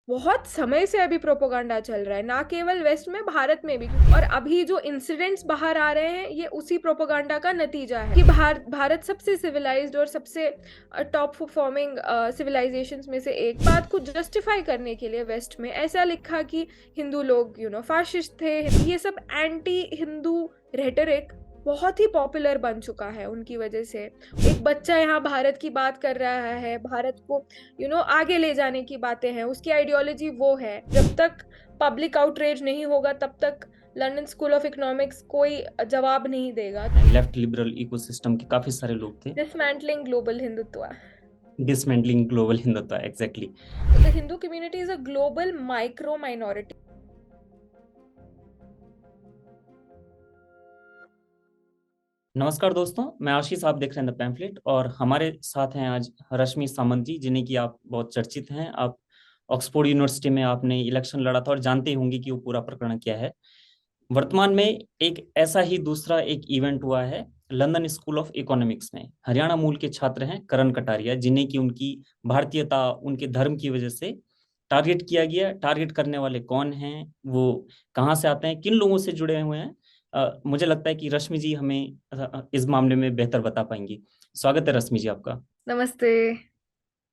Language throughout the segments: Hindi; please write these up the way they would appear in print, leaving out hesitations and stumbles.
बहुत समय से अभी प्रोपेगेंडा चल रहा है, ना केवल वेस्ट में, भारत में भी। और अभी जो इंसिडेंट्स बाहर आ रहे हैं, ये उसी प्रोपेगेंडा का नतीजा है कि भारत सबसे सिविलाइज्ड और सबसे टॉप परफॉर्मिंग सिविलाइजेशंस में से एक। बात को जस्टिफाई करने के लिए वेस्ट में ऐसा लिखा कि हिंदू लोग फाशिस्ट थे। ये सब एंटी हिंदू रेटरिक बहुत ही पॉपुलर बन चुका है उनकी वजह से। एक बच्चा यहाँ भारत की बात कर रहा है, भारत को आगे ले जाने की बातें हैं, उसकी आइडियोलॉजी वो है। जब तक पब्लिक आउटरीच नहीं होगा तब तक लंदन स्कूल ऑफ इकोनॉमिक्स कोई जवाब नहीं देगा। लेफ्ट लिबरल इकोसिस्टम के काफी सारे लोग थे। Dismantling global Hindutva. Dismantling global Hindutva, exactly. The Hindu community is a global micro minority. नमस्कार दोस्तों, मैं आशीष, आप देख रहे हैं द पैम्फलेट और हमारे साथ हैं आज रश्मि सामंत जी, जिन्हें कि आप बहुत चर्चित हैं। आप ऑक्सफोर्ड यूनिवर्सिटी में आपने इलेक्शन लड़ा था और जानते ही होंगे कि वो पूरा प्रकरण क्या है। वर्तमान में एक ऐसा ही दूसरा एक इवेंट हुआ है लंदन स्कूल ऑफ इकोनॉमिक्स में। हरियाणा मूल के छात्र हैं करण कटारिया, जिन्हें कि उनकी भारतीयता, उनके धर्म की वजह से टारगेट किया गया। टारगेट करने वाले कौन हैं, वो कहाँ से आते हैं, किन लोगों से जुड़े हुए हैं, मुझे लगता है कि रश्मि जी हमें इस मामले में बेहतर बता पाएंगी। स्वागत है रश्मि जी आपका। नमस्ते।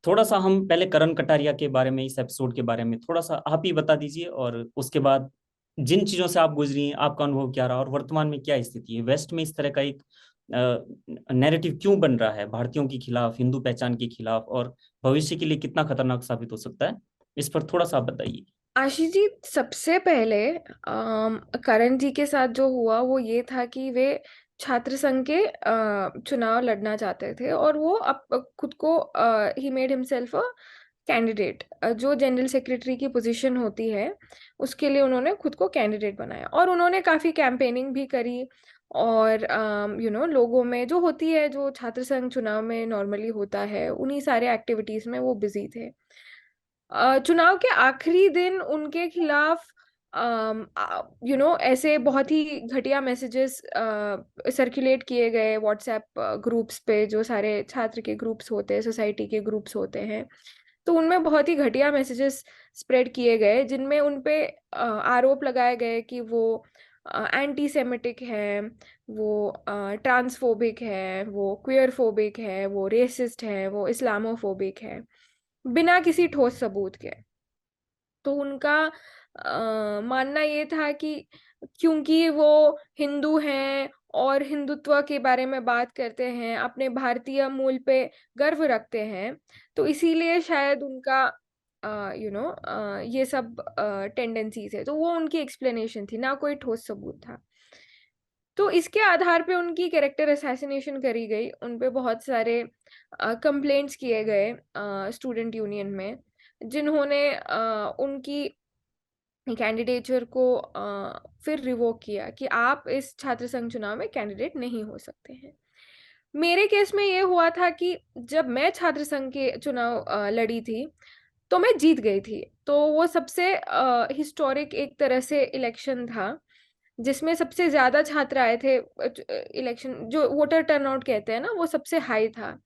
थोड़ा सा हम पहले करण कटारिया के बारे में, इस एपिसोड के बारे में थोड़ा सा आप ही बता दीजिए, और उसके बाद जिन चीजों से आप गुजरी हैं, आपका अनुभव क्या रहा और वर्तमान में क्या स्थिति है। वेस्ट में इस तरह का एक नैरेटिव क्यों बन रहा है भारतीयों के खिलाफ, हिंदू पहचान के खिलाफ, और भविष्य के लिए कितना खतरनाक साबित हो सकता है, इस पर थोड़ा सा आप बताइए। आशीष जी, सबसे पहले करण जी के साथ जो हुआ वो ये था कि वे छात्र संघ के चुनाव लड़ना चाहते थे, और वो खुद को he made himself a candidate. जो जनरल सेक्रेटरी की पोजीशन होती है उसके लिए उन्होंने खुद को कैंडिडेट बनाया, और उन्होंने काफ़ी कैंपेनिंग भी करी। और लोगों में जो होती है, जो छात्र संघ चुनाव में नॉर्मली होता है, उन्हीं सारे एक्टिविटीज़ में वो बिजी थे। चुनाव के आखिरी दिन उनके खिलाफ ऐसे बहुत ही घटिया मैसेजेस सर्कुलेट किए गए व्हाट्सएप ग्रुप्स पे, जो सारे छात्र के ग्रुप्स होते हैं, सोसाइटी के ग्रुप्स होते हैं। तो उनमें बहुत ही घटिया मैसेजेस स्प्रेड किए गए, जिनमें उन पे आरोप लगाए गए कि वो एंटी सेमिटिक है, वो ट्रांसफोबिक है, वो क्वियर फोबिक है, वो रेसिस्ट है, वो इस्लामोफोबिक है, बिना किसी ठोस सबूत के। तो उनका मानना ये था कि क्योंकि वो हिंदू हैं और हिंदुत्व के बारे में बात करते हैं, अपने भारतीय मूल पे गर्व रखते हैं, तो इसीलिए शायद उनका ये सब टेंडेंसीज है। तो वो उनकी एक्सप्लेनेशन थी, ना कोई ठोस सबूत था। तो इसके आधार पे उनकी कैरेक्टर असैसिनेशन करी गई, उन पे बहुत सारे कंप्लेंट्स किए गए स्टूडेंट यूनियन में, जिन्होंने उनकी कैंडिडेचर को फिर रिवोक किया कि आप इस छात्र संघ चुनाव में कैंडिडेट नहीं हो सकते हैं। मेरे केस में ये हुआ था कि जब मैं छात्र संघ के चुनाव लड़ी थी, तो मैं जीत गई थी। तो वो सबसे हिस्टोरिक एक तरह से इलेक्शन था, जिसमें सबसे ज्यादा छात्र आए थे। इलेक्शन जो वोटर टर्नआउट कहते हैं ना, वो सबसे हाई था,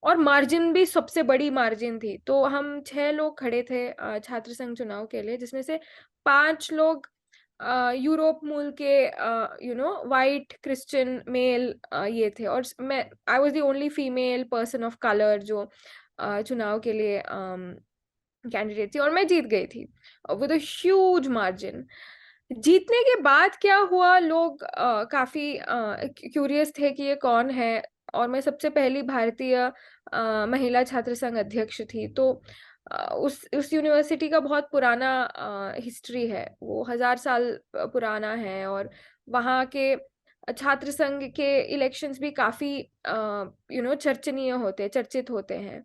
और मार्जिन भी सबसे बड़ी मार्जिन थी। तो हम 6 लोग खड़े थे छात्र संघ चुनाव के लिए, जिसमें से 5 लोग यूरोप मूल के वाइट क्रिश्चियन मेल ये थे, और मैं I was the only female person of colour जो चुनाव के लिए कैंडिडेट थी, और मैं जीत गई थी विद अ ह्यूज मार्जिन। जीतने के बाद क्या हुआ, लोग काफी क्यूरियस थे कि ये कौन है। और मैं सबसे पहली भारतीय महिला छात्र संघ अध्यक्ष थी। तो उस यूनिवर्सिटी का बहुत पुराना हिस्ट्री है, वो 1000 साल पुराना है, और वहाँ के छात्र संघ के इलेक्शंस भी काफी चर्चनीय होते, चर्चित होते हैं।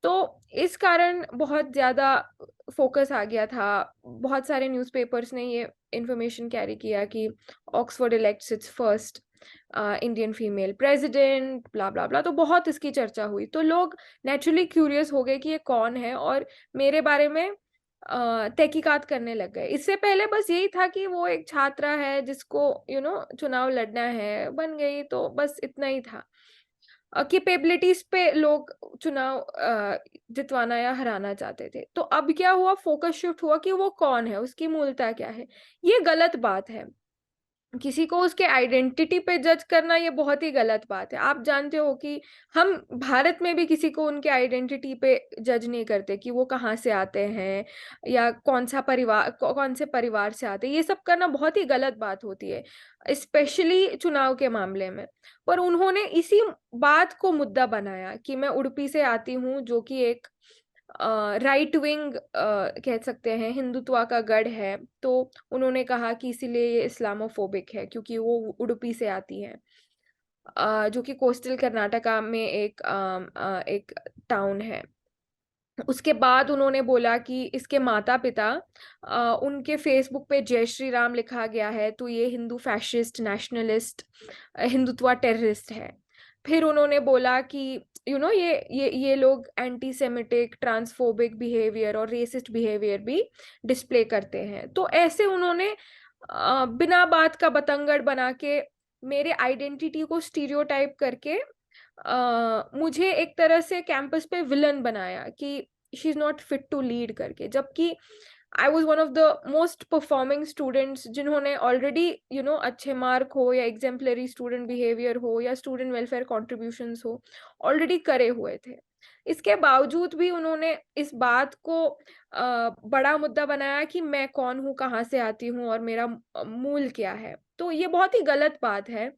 तो इस कारण बहुत ज़्यादा फोकस आ गया था। बहुत सारे न्यूज़पेपर्स ने ये इंफॉर्मेशन कैरी किया कि Oxford elects its first Indian female president, blah blah blah. तो बहुत इसकी चर्चा हुई, तो लोग नेचुरली क्यूरियस हो गए कि ये कौन है, और मेरे बारे में तहकीकात करने लग गए। इससे पहले बस यही था कि वो एक छात्रा है जिसको चुनाव लड़ना है, बन गई, तो बस इतना ही था। कैपेबिलिटीज पे लोग चुनाव जितवाना या हराना चाहते थे। तो अब क्या हुआ, फोकस शिफ्ट हुआ कि वो कौन है, उसकी मूलता क्या है। ये गलत बात है। किसी को उसके आइडेंटिटी पे जज करना ये बहुत ही गलत बात है। आप जानते हो कि हम भारत में भी किसी को उनके आइडेंटिटी पे जज नहीं करते कि वो कहाँ से आते हैं या कौन से परिवार से आते हैं। ये सब करना बहुत ही गलत बात होती है, स्पेशली चुनाव के मामले में। पर उन्होंने इसी बात को मुद्दा बनाया कि मैं उडुपी से आती हूँ, जो कि एक राइट विंग कह सकते हैं, हिंदुत्व का गढ़ है। तो उन्होंने कहा कि इसीलिए ये इस्लामोफोबिक है, क्योंकि वो उडुपी से आती है, जो कि कोस्टल कर्नाटका में एक टाउन है। उसके बाद उन्होंने बोला कि इसके माता पिता, उनके फेसबुक पे जय श्री राम लिखा गया है, तो ये Hindu fascist nationalist Hindutva terrorist है। फिर उन्होंने बोला कि ये लोग एंटी सेमिटिक, ट्रांसफोबिक बिहेवियर और रेसिस्ट बिहेवियर भी डिस्प्ले करते हैं। तो ऐसे उन्होंने बिना बात का बतंगड़ बना के मेरे आइडेंटिटी को स्टीरियोटाइप करके मुझे एक तरह से कैंपस पे विलन बनाया कि she is not fit to lead करके। जबकि I was one of the most performing students, जिन्होंने ऑलरेडी अच्छे मार्क हो या एग्जाम्पलरी स्टूडेंट बिहेवियर हो या स्टूडेंट वेलफेयर कॉन्ट्रीब्यूशंस हो, ऑलरेडी करे हुए थे। इसके बावजूद भी उन्होंने इस बात को बड़ा मुद्दा बनाया कि मैं कौन हूँ, कहाँ से आती हूँ और मेरा मूल क्या है। तो ये बहुत ही गलत बात है।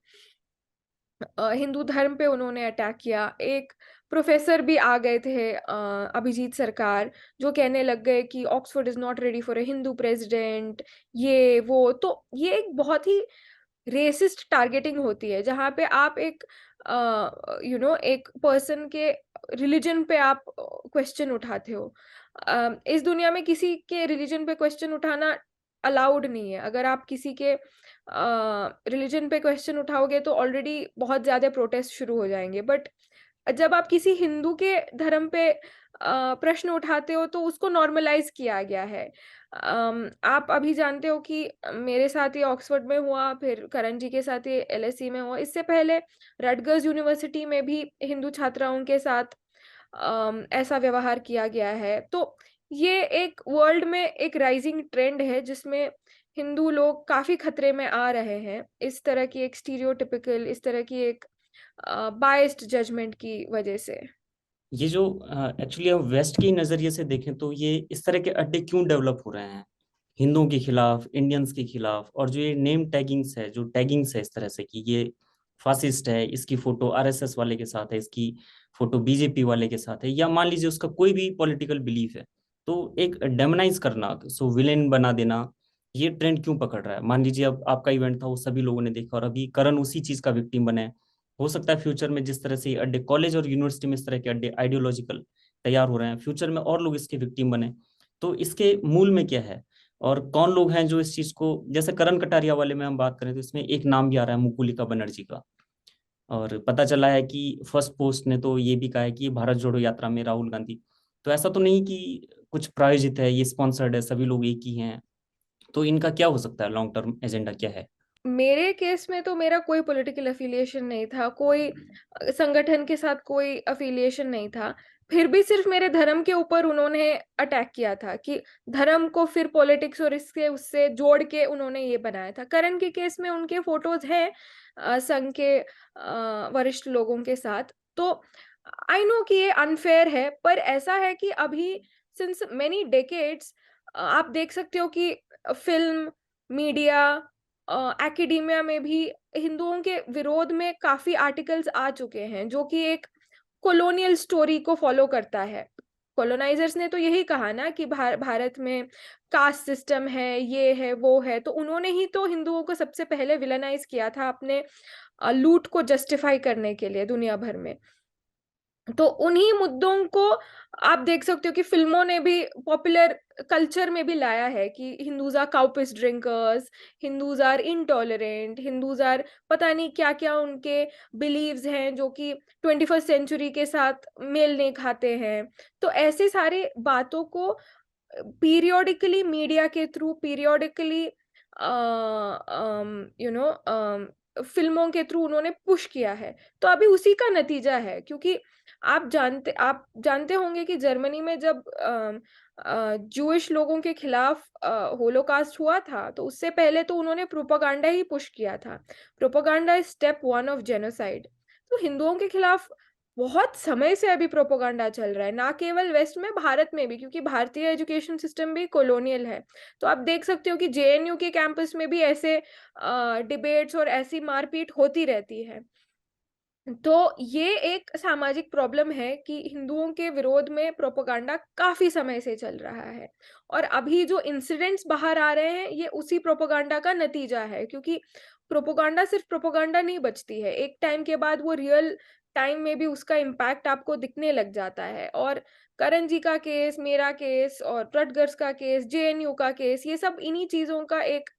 हिंदू धर्म पे उन्होंने अटैक किया। एक प्रोफेसर भी आ गए थे, अभिजीत सरकार, जो कहने लग गए कि Oxford is not ready for a Hindu president, ये वो। तो ये एक बहुत ही रेसिस्ट टारगेटिंग होती है, जहाँ पे आप एक पर्सन के रिलीजन पे आप क्वेश्चन उठाते हो। इस दुनिया में किसी के रिलीजन पे क्वेश्चन उठाना अलाउड नहीं है। अगर आप किसी के रिलीजन पे क्वेश्चन उठाओगे तो ऑलरेडी बहुत ज्यादा प्रोटेस्ट शुरू हो जाएंगे। बट जब आप किसी हिंदू के धर्म पे प्रश्न उठाते हो तो उसको नॉर्मलाइज किया गया है। आप अभी जानते हो कि मेरे साथ ही ऑक्सफोर्ड में हुआ, फिर करण जी के साथ ही एलएसई में हुआ। इससे पहले रटगर्स यूनिवर्सिटी में भी हिंदू छात्राओं के साथ ऐसा व्यवहार किया गया है। तो ये एक वर्ल्ड में एक राइजिंग ट्रेंड है, जिसमें हिंदू लोग काफी खतरे में आ रहे हैं, इस तरह की एक स्टीरियोटिपिकल, इस तरह की एक बायस्ड जजमेंट की वजह से। ये जो एक्चुअली हम वेस्ट के नज़रिए से देखें तो ये इस तरह के अड्डे क्यों डेवलप हो रहे हैं हिंदुओं के खिलाफ, इंडियंस के खिलाफ, और जो ये नेम टैगिंग्स है, जो टैगिंग्स है इस तरह से कि ये फासिस्ट है, इसकी फोटो आरएसएस वाले के साथ है, इसकी फोटो बीजेपी वाले के साथ है, या मान लीजिए उसका कोई भी पॉलिटिकल बिलीफ है, तो एक डेमोनाइज करना, सो विलेन बना देना, ये ट्रेंड क्यों पकड़ रहा है? मान लीजिए अब आपका इवेंट था, वो सभी लोगों ने देखा और अभी करण उसी चीज का विक्टिम बने। हो सकता है फ्यूचर में जिस तरह से ये अड्डे कॉलेज और यूनिवर्सिटी में इस तरह के अड्डे आइडियोलॉजिकल तैयार हो रहे हैं, फ्यूचर में और लोग इसके विक्टिम बने। तो इसके मूल में क्या है और कौन लोग हैं जो इस चीज को, जैसे करण कटारिया वाले में हम बात करें तो इसमें एक नाम भी आ रहा है मुकुलिका बनर्जी का। और पता चला है कि फर्स्ट पोस्ट ने तो ये भी कहा है कि भारत जोड़ो यात्रा में राहुल गांधी। तो ऐसा तो नहीं कि कुछ प्रायोजित है, ये स्पॉन्सर्ड है, सभी लोग एक ही हैं। तो इनका क्या हो सकता है, लॉन्ग टर्म एजेंडा क्या है? मेरे केस में तो मेरा कोई पॉलिटिकल अफिलिएशन नहीं था, कोई संगठन के साथ कोई अफिलिएशन नहीं था। फिर भी सिर्फ मेरे धर्म के ऊपर उन्होंने अटैक किया था कि धर्म को फिर पॉलिटिक्स और इसके उससे जोड़ के उन्होंने ये बनाया था। करण के केस में उनके फोटोज हैं संघ के वरिष्ठ लोगों के साथ। तो आई नो कि ये अनफेयर है, पर ऐसा है कि अभी सिंस मेनी डेकेड्स आप देख सकते हो कि फिल्म, मीडिया, एकेडेमिया में भी हिंदुओं के विरोध में काफी आर्टिकल्स आ चुके हैं, जो कि एक कॉलोनियल स्टोरी को फॉलो करता है। कॉलोनाइजर्स ने तो यही कहा ना कि भारत में कास्ट सिस्टम है, ये है वो है। तो उन्होंने ही तो हिंदुओं को सबसे पहले विलेनाइज किया था अपने लूट को जस्टिफाई करने के लिए दुनिया भर में। तो उन्हीं मुद्दों को आप देख सकते हो कि फिल्मों ने भी पॉपुलर कल्चर में भी लाया है कि Hindus are cow piss drinkers, Hindus are intolerant, Hindus are पता नहीं क्या क्या उनके बिलीव्स हैं जो कि 21st सेंचुरी के साथ मेल नहीं खाते हैं। तो ऐसे सारे बातों को पीरियोडिकली मीडिया के थ्रू, पीरियोडिकली यू नो फिल्मों के थ्रू उन्होंने पुश किया है। तो अभी उसी का नतीजा है, क्योंकि आप जानते होंगे कि जर्मनी में जब जूइश लोगों के खिलाफ होलोकास्ट हुआ था, तो उससे पहले तो उन्होंने प्रोपागेंडा ही पुश किया था। Propaganda is step one of genocide. तो हिंदुओं के खिलाफ बहुत समय से अभी प्रोपागेंडा चल रहा है, ना केवल वेस्ट में, भारत में भी, क्योंकि भारतीय एजुकेशन सिस्टम भी कॉलोनियल है। तो आप देख सकते हो कि जेएनयू के कैंपस में भी ऐसे डिबेट्स और ऐसी मारपीट होती रहती है। तो ये एक सामाजिक प्रॉब्लम है कि हिंदुओं के विरोध में प्रोपेगेंडा काफी समय से चल रहा है, और अभी जो इंसिडेंट्स बाहर आ रहे हैं ये उसी प्रोपेगेंडा का नतीजा है। क्योंकि प्रोपेगेंडा सिर्फ प्रोपेगेंडा नहीं बचती है, एक टाइम के बाद वो रियल टाइम में भी उसका इम्पैक्ट आपको दिखने लग जाता है। और करण जी का केस, मेरा केस, और रटगर्स का केस, जेएनयू का केस, ये सब इन्हीं चीजों का एक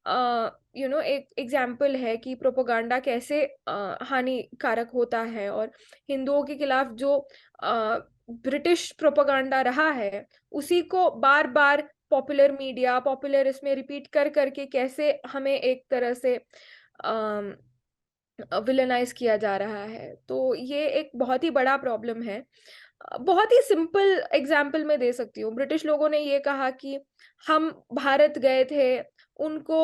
एक एग्जाम्पल है कि प्रोपेगेंडा कैसे हानिकारक होता है। और हिंदुओं के खिलाफ जो ब्रिटिश प्रोपेगेंडा रहा है, उसी को बार बार पॉपुलर मीडिया, पॉपुलर इसमें रिपीट कर करके कैसे हमें एक तरह से विलेनाइज किया जा रहा है। तो ये एक बहुत ही बड़ा प्रॉब्लम है। बहुत ही सिंपल एग्जाम्पल मैं दे सकती हूँ। ब्रिटिश लोगों ने ये कहा कि हम भारत गए थे उनको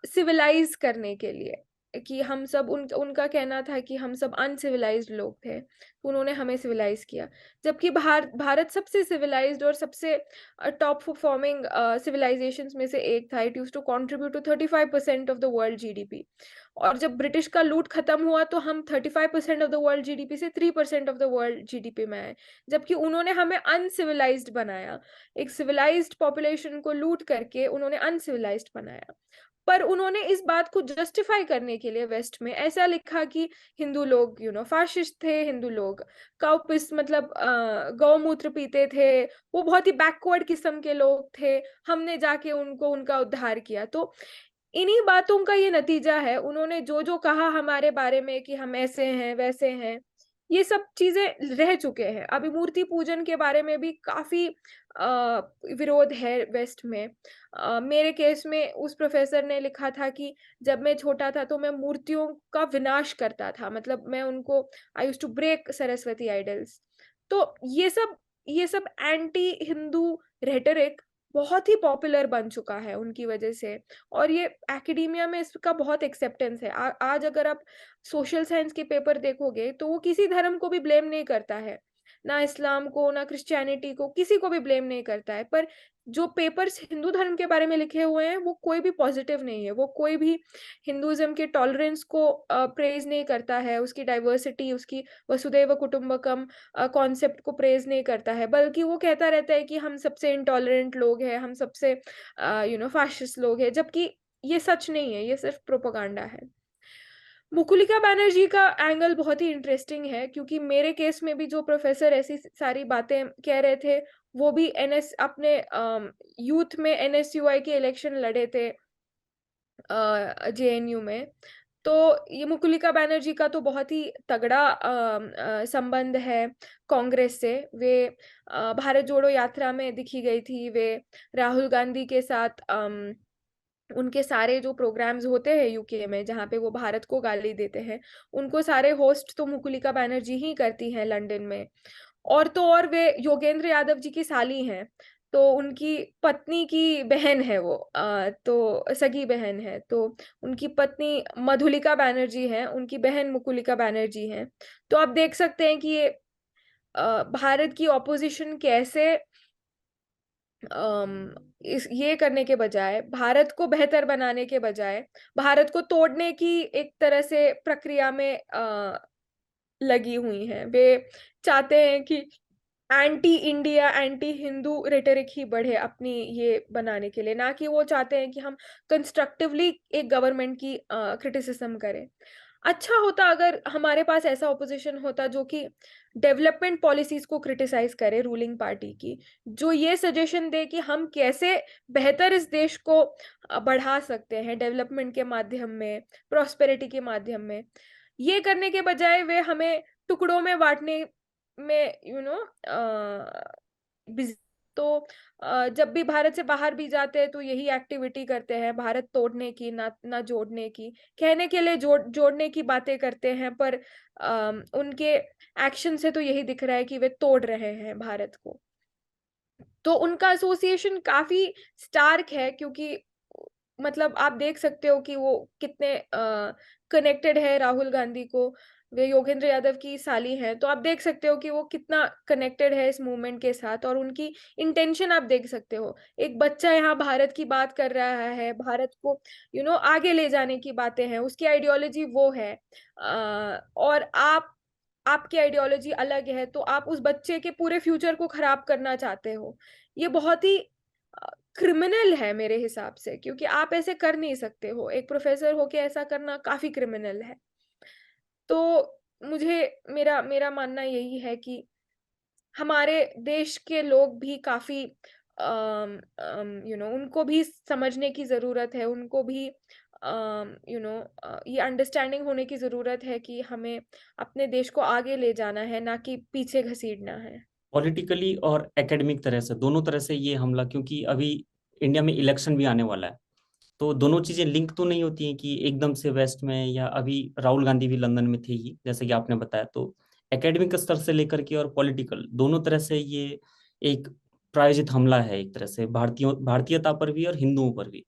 सिविलाइज करने के लिए, कि हम सब उनका कहना था कि हम सब अनसिविलाइज्ड लोग थे, तो उन्होंने हमें सिविलाइज किया। जबकि भारत सबसे सिविलाइज्ड और सबसे टॉप परफॉर्मिंग सिविलाइजेशंस में से एक था। It use to contribute to 35% of the world GDP. और जब ब्रिटिश का लूट खत्म हुआ तो हम 35% ऑफ द वर्ल्ड जीडीपी से 3% ऑफ द वर्ल्ड जीडीपी में आए। जबकि उन्होंने हमें अनसिविलाइज्ड बनाया, एक सिविलाइज्ड पॉपुलेशन को लूट करके उन्होंने अनसिविलाइज्ड बनाया। पर उन्होंने इस बात को जस्टिफाई करने के लिए वेस्ट में ऐसा लिखा कि हिंदू लोग फाशिस्ट थे, हिंदू लोग काउपिस मतलब गौमूत्र पीते थे, वो बहुत ही बैकवर्ड किस्म के लोग थे, हमने जाके उनको उनका उद्धार किया। तो इन्हीं बातों का ये नतीजा है। उन्होंने जो जो कहा हमारे बारे में कि हम ऐसे हैं वैसे हैं, ये सब चीजें रह चुके हैं। अभी मूर्ति पूजन के बारे में भी काफी विरोध है वेस्ट में। मेरे केस में उस प्रोफेसर ने लिखा था कि जब मैं छोटा था तो मैं मूर्तियों का विनाश करता था, मतलब मैं उनको, I used to break Saraswati idols. तो ये सब एंटी हिंदू रेटरिक बहुत ही पॉपुलर बन चुका है उनकी वजह से। और ये एकेडेमिया में इसका बहुत एक्सेप्टेंस है। आज अगर आप सोशल साइंस के पेपर देखोगे तो वो किसी धर्म को भी ब्लेम नहीं करता है, ना इस्लाम को, ना क्रिश्चियनिटी को, किसी को भी ब्लेम नहीं करता है। पर जो पेपर्स हिंदू धर्म के बारे में लिखे हुए हैं वो कोई भी पॉजिटिव नहीं है, वो कोई भी हिंदुइज्म के टॉलरेंस को प्रेज नहीं करता है, उसकी डाइवर्सिटी, उसकी वसुदैव कुटुंबकम कॉन्सेप्ट को प्रेज नहीं करता है, बल्कि वो कहता रहता है कि हम सबसे इंटॉलरेंट लोग हैं, हम सबसे फाशिस्ट लोग हैं। जबकि ये सच नहीं है, ये सिर्फ प्रोपेगेंडा है। मुकुलिका बैनर्जी का एंगल बहुत ही इंटरेस्टिंग है, क्योंकि मेरे केस में भी जो प्रोफेसर ऐसी सारी बातें कह रहे थे, वो भी एनएस अपने यूथ में एनएसयूआई के इलेक्शन लड़े थे जेएनयू में। तो ये मुकुलिका बैनर्जी का तो बहुत ही तगड़ा संबंध है कांग्रेस से। वे भारत जोड़ो यात्रा में दिखी गई थी, वे राहुल गांधी के साथ उनके सारे जो प्रोग्राम्स होते हैं यूके में, जहाँ पे वो भारत को गाली देते हैं, उनको सारे होस्ट तो मुकुलिका बैनर्जी ही करती हैं लंदन में। और तो और वे योगेंद्र यादव जी की साली हैं, तो उनकी पत्नी की बहन है वो, तो सगी बहन है। तो उनकी पत्नी मधुलिका बैनर्जी है, उनकी बहन मुकुलिका बैनर्जी है। तो आप देख सकते हैं कि ये भारत की ऑपोजिशन कैसे इस ये करने के बजाय, भारत को बेहतर बनाने के बजाय, भारत को तोड़ने की एक तरह से प्रक्रिया में लगी हुई हैं। वे चाहते हैं कि anti India, anti Hindu rhetoric ही बढ़े अपनी ये बनाने के लिए, ना कि वो चाहते हैं कि हम कंस्ट्रक्टिवली एक गवर्नमेंट की क्रिटिसिज्म करें। अच्छा होता अगर हमारे पास ऐसा ऑपोजिशन होता जो कि डेवलपमेंट पॉलिसीज को क्रिटिसाइज करे रूलिंग पार्टी की, जो ये सजेशन दे कि हम कैसे बेहतर इस देश को बढ़ा सकते हैं डेवलपमेंट के माध्यम में, प्रॉस्पेरिटी के माध्यम में। ये करने के बजाय वे हमें टुकड़ों में बांटने में बिजी तो जब भी भारत से बाहर भी जाते हैं तो यही एक्टिविटी करते हैं, भारत तोड़ने की, ना जोड़ने की। कहने के लिए जोड़ने की बातें करते हैं, पर उनके एक्शन से तो यही दिख रहा है कि वे तोड़ रहे हैं भारत को। तो उनका एसोसिएशन काफी स्टार्क है, क्योंकि मतलब आप देख सकते हो कि वो कितने कनेक्टेड है राहुल गांधी को। वे योगेंद्र यादव की साली हैं, तो आप देख सकते हो कि वो कितना कनेक्टेड है इस मूवमेंट के साथ, और उनकी इंटेंशन आप देख सकते हो। एक बच्चा यहाँ भारत की बात कर रहा है, भारत को आगे ले जाने की बातें हैं, उसकी आइडियोलॉजी वो है। और आपकी आइडियोलॉजी अलग है, तो आप उस बच्चे के पूरे फ्यूचर को खराब करना चाहते हो। ये बहुत ही क्रिमिनल है मेरे हिसाब से, क्योंकि आप ऐसे कर नहीं सकते हो, एक प्रोफेसर होके ऐसा करना काफी क्रिमिनल है। तो मुझे मेरा मेरा मानना यही है कि हमारे देश के लोग भी काफी उनको भी समझने की जरूरत है, उनको भी ये अंडरस्टैंडिंग होने की जरूरत है कि हमें अपने देश को आगे ले जाना है, ना कि पीछे घसीटना है। पॉलिटिकली और एकेडमिक तरह से, दोनों तरह से ये हमला, क्योंकि अभी इंडिया में इलेक्शन भी आने वाला है, तो दोनों चीजें लिंक तो नहीं होती हैं कि एकदम से वेस्ट में, या अभी राहुल गांधी भी लंदन में थे ही जैसे कि आपने बताया। तो एकेडमिक स्तर से लेकर के और पॉलिटिकल दोनों तरह से ये एक प्रायोजित हमला है, एक तरह से भारतीयता पर भी और हिंदुओं पर भी।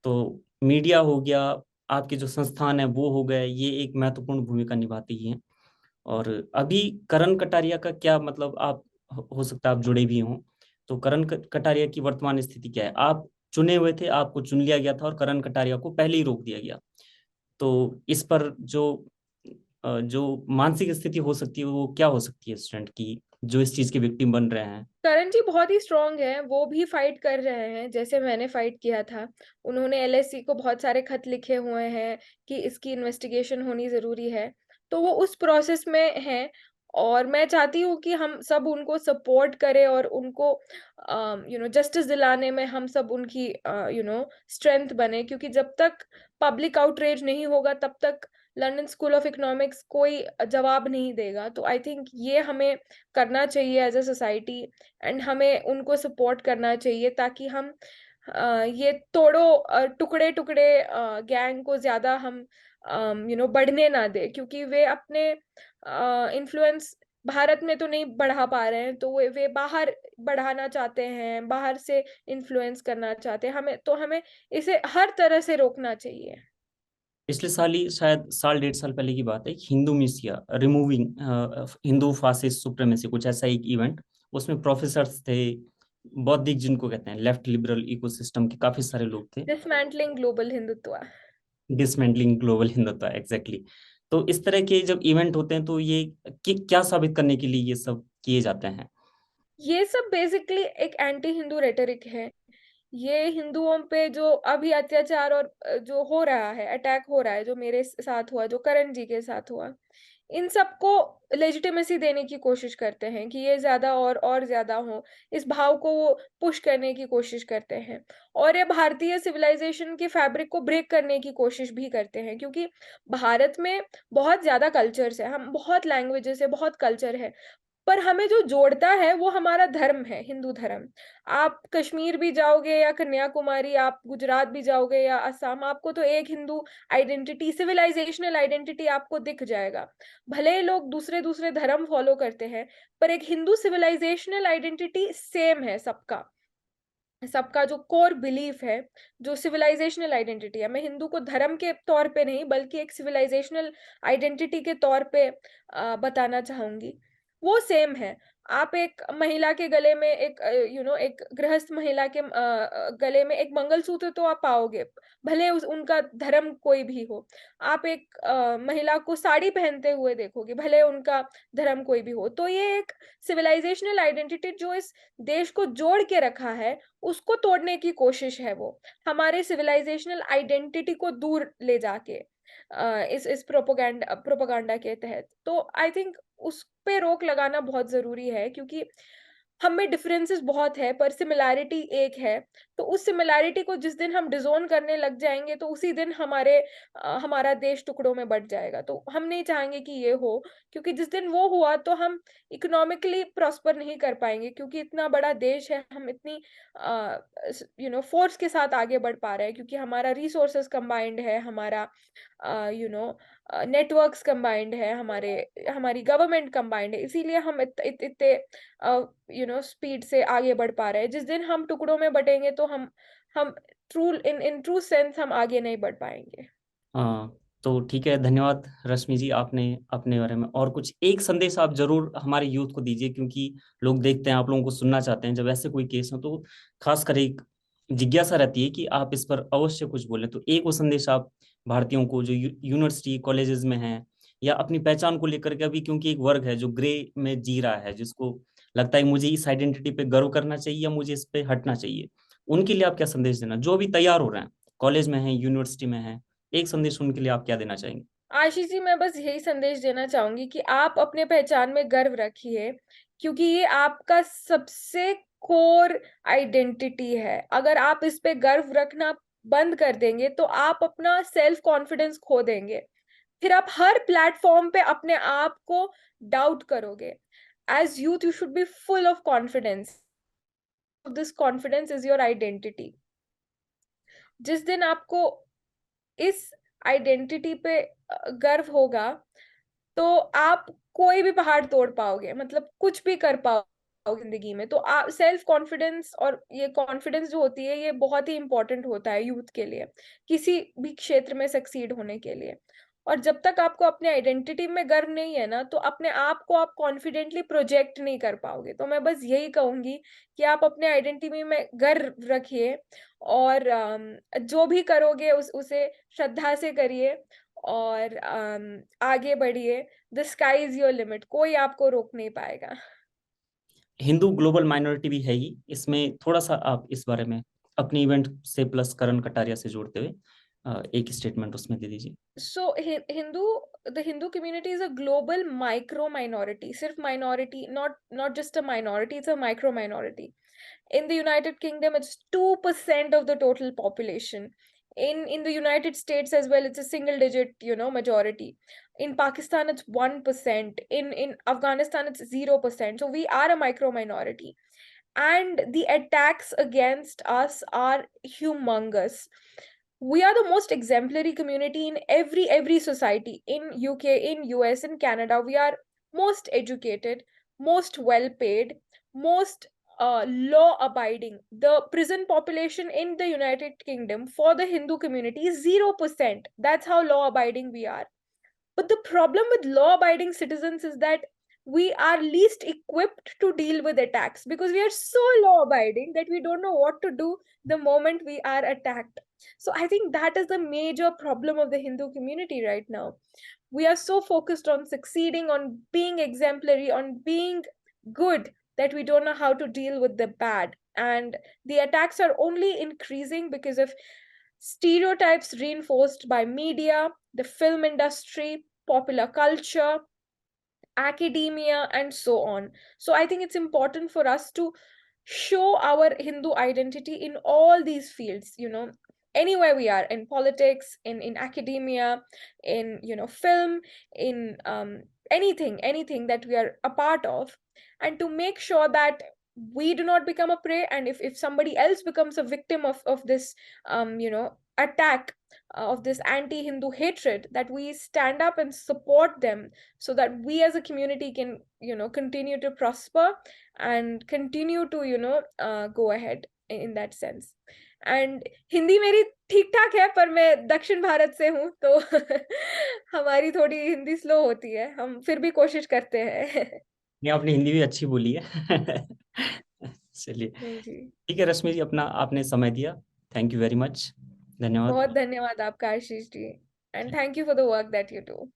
तो मीडिया हो गया, आपके जो संस्थान है वो हो गए, ये एक महत्वपूर्ण भूमिका निभाती ही हैं। और अभी करण कटारिया का क्या मतलब, आप हो सकता है आप जुड़े भी हों, तो करण कटारिया की वर्तमान स्थिति क्या है? आप चुने हुए थे, आपको चुन लिया गया था और करण कटारिया को पहले ही रोक दिया गया। तो इस पर जो मानसिक स्थिति हो सकती है वो क्या हो सकती है स्टूडेंट की, जो इस चीज के विक्टिम बन रहे हैं? करण जी बहुत ही स्ट्रांग है, वो भी फाइट कर रहे हैं जैसे मैंने फाइट किया था। उन्होंने एलएससी को बहुत सारे खत लिखे हुए हैं कि इसकी इन्वेस्टिगेशन होनी जरूरी है, तो वो उस प्रोसेस में है। और मैं चाहती हूँ कि हम सब उनको सपोर्ट करें, और उनको जस्टिस दिलाने में हम सब उनकी स्ट्रेंथ बने, क्योंकि जब तक पब्लिक आउटरीच नहीं होगा तब तक लंदन स्कूल ऑफ इकोनॉमिक्स कोई जवाब नहीं देगा। तो आई थिंक ये हमें करना चाहिए एज अ सोसाइटी, एंड हमें उनको सपोर्ट करना चाहिए, ताकि हम ये तोड़ो टुकड़े टुकड़े गैंग को ज्यादा हम बढ़ने ना दे, क्योंकि वे अपने इन्फ्लुएंस भारत में तो नहीं बढ़ा पा रहे हैं, तो वे बाहर बढ़ाना चाहते हैं, बाहर से इन्फ्लुएंस करना चाहते हैं। हमें इसे हर तरह से रोकना चाहिए। पिछले साल ही, शायद साल डेढ़ साल पहले की बात है, हिंदू मिसिया रिमूविंग हिंदू फासिस्ट सुप्रेमेसी, कुछ ऐसा एक इवेंट। उसमें प्रोफेसर्स थे, बौद्धिक जिनको कहते हैं, लेफ्ट लिबरल इकोसिस्टम के काफी सारे लोग थे। Dismantling global Hindutva. Dismantling global Hindutva, exactly. तो इस तरह के जब इवेंट होते हैं तो ये क्या साबित करने के लिए ये सब किए जाते हैं? ये सब बेसिकली एक एंटी हिंदू रेटरिक है। ये हिंदुओं पे जो अभी अत्याचार और जो हो रहा है, अटैक हो रहा है, जो मेरे साथ हुआ, जो करण जी के साथ हुआ, इन सबको लेजिटिमेसी देने की कोशिश करते हैं कि ये ज्यादा और ज्यादा हो। इस भाव को वो पुश करने की कोशिश करते हैं, और ये भारतीय सिविलाइजेशन के फैब्रिक को ब्रेक करने की कोशिश भी करते हैं, क्योंकि भारत में बहुत ज्यादा कल्चर्स है, हम बहुत लैंग्वेजेस है, बहुत कल्चर है, पर हमें जो जोड़ता है वो हमारा धर्म है, हिंदू धर्म। आप कश्मीर भी जाओगे या कन्याकुमारी, आप गुजरात भी जाओगे या असम, आपको तो एक हिंदू आइडेंटिटी, सिविलाइजेशनल आइडेंटिटी आपको दिख जाएगा। भले ही लोग दूसरे दूसरे धर्म फॉलो करते हैं, पर एक हिंदू सिविलाइजेशनल आइडेंटिटी सेम है सबका। सबका जो कोर बिलीफ है, जो सिविलाइजेशनल आइडेंटिटी है, मैं हिंदू को धर्म के तौर पे नहीं बल्कि एक सिविलाइजेशनल आइडेंटिटी के तौर पे बताना चाहूंगी, वो सेम है। आप एक महिला के गले में एक एक गृहस्थ महिला के गले में एक मंगलसूत्र तो आप पाओगे, भले उनका धर्म कोई भी हो। आप एक महिला को साड़ी पहनते हुए देखोगे, भले उनका धर्म कोई भी हो। तो ये एक सिविलाइजेशनल आइडेंटिटी जो इस देश को जोड़ के रखा है, उसको तोड़ने की कोशिश है वो, हमारे सिविलाइजेशनल आइडेंटिटी को दूर ले जाके इस प्रोपोगंडा के तहत। तो आई थिंक उस पे रोक लगाना बहुत जरूरी है, क्योंकि हम में डिफरेंसेस बहुत है पर सिमिलैरिटी एक है। तो उस सिमिलैरिटी को जिस दिन हम डिसोन करने लग जाएंगे तो उसी दिन हमारा देश टुकड़ों में बट जाएगा। तो हम नहीं चाहेंगे कि ये हो, क्योंकि जिस दिन वो हुआ तो हम इकोनॉमिकली प्रॉस्पर नहीं कर पाएंगे, क्योंकि इतना बड़ा देश है, हम इतनी फोर्स के साथ आगे बढ़ पा रहे हैं, क्योंकि हमारा रिसोर्सेज कंबाइंड है, हमारा नेटवर्क्स कंबाइंड है, हमारी गवर्नमेंट कंबाइंड है, इसीलिए हम इतने स्पीड से आगे बढ़ पा रहे हैं। जिस दिन हम टुकड़ों में बटेंगे तो हम इन ट्रू सेंस हम आगे नहीं बढ़ पाएंगे। हाँ, तो ठीक है, धन्यवाद रश्मि जी, आपने अपने बारे में और कुछ एक संदेश आप जरूर हमारे यूथ को दीजिए, क्योंकि लोग देखते हैं, आप लोगों को सुनना चाहते हैं जब ऐसे कोई केस हो, तो खासकर एक जिज्ञासा रहती है कि आप इस पर अवश्य कुछ बोलें। तो एक वो संदेश आप भारतीयों को जो यूनिवर्सिटी कॉलेजेस में हैं या अपनी पहचान को लेकर के, अभी क्योंकि एक वर्ग है जो ग्रे में जी रहा है, जिसको लगता है मुझे इस आइडेंटिटी पे गर्व करना चाहिए या मुझे इस पे हटना चाहिए, उनके लिए आप क्या संदेश देना, जो अभी तैयार हो रहे हैं, कॉलेज में हैं, यूनिवर्सिटी में हैं, एक संदेश उनके लिए आप क्या देना चाहेंगे? आशीष जी, मैं बस यही संदेश देना चाहूंगी कि आप अपने पहचान में गर्व रखिए, क्योंकि ये आपका सबसे कोर आइडेंटिटी है। अगर आप इस पे गर्व रखना बंद कर देंगे तो आप अपना सेल्फ कॉन्फिडेंस खो देंगे, फिर आप हर प्लेटफॉर्म पे अपने आप को डाउट करोगे। As youth you should be full of confidence, this confidence is your identity. जिस दिन आपको इस आइडेंटिटी पे गर्व होगा तो आप कोई भी पहाड़ तोड़ पाओगे, मतलब कुछ भी कर पाओगे जिंदगी में। तो आप सेल्फ कॉन्फिडेंस, और ये कॉन्फिडेंस जो होती है ये बहुत ही इंपॉर्टेंट होता है यूथ के लिए, किसी भी क्षेत्र में सक्सीड होने के लिए। और जब तक आपको अपने आइडेंटिटी में गर्व नहीं है ना, तो अपने आप को आप कॉन्फिडेंटली प्रोजेक्ट नहीं कर पाओगे। तो मैं बस यही कहूंगी कि आप अपने आइडेंटिटी में गर्व रखिए, और जो भी करोगे उसे श्रद्धा से करिए, और आगे बढ़िए। The sky is your limit, कोई आपको रोक नहीं पाएगा। हिंदू ग्लोबल माइनॉरिटी भी है ही, इसमें थोड़ा सा आप इस बारे में अपनी इवेंट से प्लस करण कटारिया से जोड़ते हुए एक स्टेटमेंट उसमें दे दीजिए। So the Hindu community is a global micro minority, सिर्फ minority, not just a minority, it's a micro minority. In the United Kingdom, it's 2% of the total population. In the United States as well, it's a single digit, majority. In Pakistan, it's 1%. In Afghanistan, it's 0%. So we are a micro minority. And the attacks against us are humongous. We are the most exemplary community in every society, in UK, in US, in Canada. We are most educated, most well paid, most law abiding. The prison population in the United Kingdom for the Hindu community is 0%. That's how law abiding we are. But the problem with law abiding citizens is that we are least equipped to deal with attacks, because we are so law abiding that we don't know what to do the moment we are attacked. So I think that is the major problem of the Hindu community right now. We are so focused on succeeding, on being exemplary, on being good, that we don't know how to deal with the bad. And the attacks are only increasing because of stereotypes reinforced by media, the film industry, popular culture, academia, and so on. So I think it's important for us to show our Hindu identity in all these fields, anywhere we are, in politics, in academia, in film, in anything that we are a part of, and to make sure that we do not become a prey. And if somebody else becomes a victim of this attack, of this anti-Hindu hatred, that we stand up and support them, so that we as a community can continue to prosper and continue to go ahead in that sense. And Hindi मेरी ठीक ठाक है, पर मैं दक्षिण भारत से हूँ, तो हमारी थोड़ी हिंदी स्लो होती है, हम फिर भी कोशिश करते हैं। नहीं, आपने हिंदी भी अच्छी बोली है। चलिए, नहीं जी, ठीक है रश्मि जी, अपना आपने समय दिया, थैंक यू वेरी मच, धन्यवाद। बहुत धन्यवाद आपका Ashish ji, and thank you for the work that you do.